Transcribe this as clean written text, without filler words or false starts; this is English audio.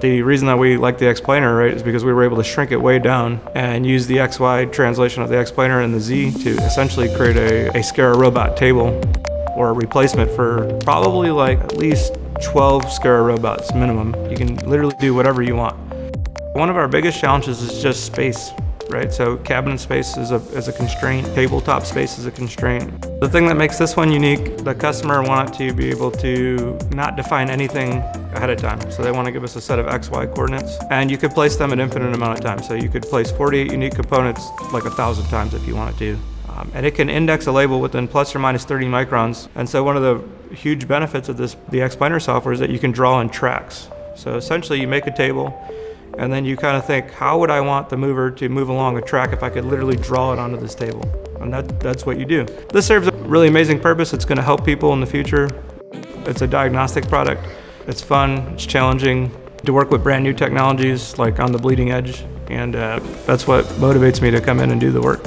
The reason that we like the XPlanar, right, is because we were able to shrink it way down and use the XY translation of the XPlanar and the Z to essentially create a Scara robot table or a replacement for probably like at least 12 Scara robots minimum. You can literally do whatever you want. One of our biggest challenges is just space, right? So cabinet space is a constraint, tabletop space is a constraint. The thing that makes this one unique, the customer wanted to be able to not define anything ahead of time. So they want to give us a set of XY coordinates, and you could place them an infinite amount of time. So you could place 48 unique components like 1,000 times if you wanted to. And it can index a label within plus or minus 30 microns. And so one of the huge benefits of the XPlanar software is that you can draw in tracks. So essentially you make a table, and then you kind of think, how would I want the mover to move along a track if I could literally draw it onto this table? And that's what you do. This serves a really amazing purpose. It's going to help people in the future. It's a diagnostic product. It's fun, it's challenging to work with brand new technologies like on the bleeding edge. And that's what motivates me to come in and do the work.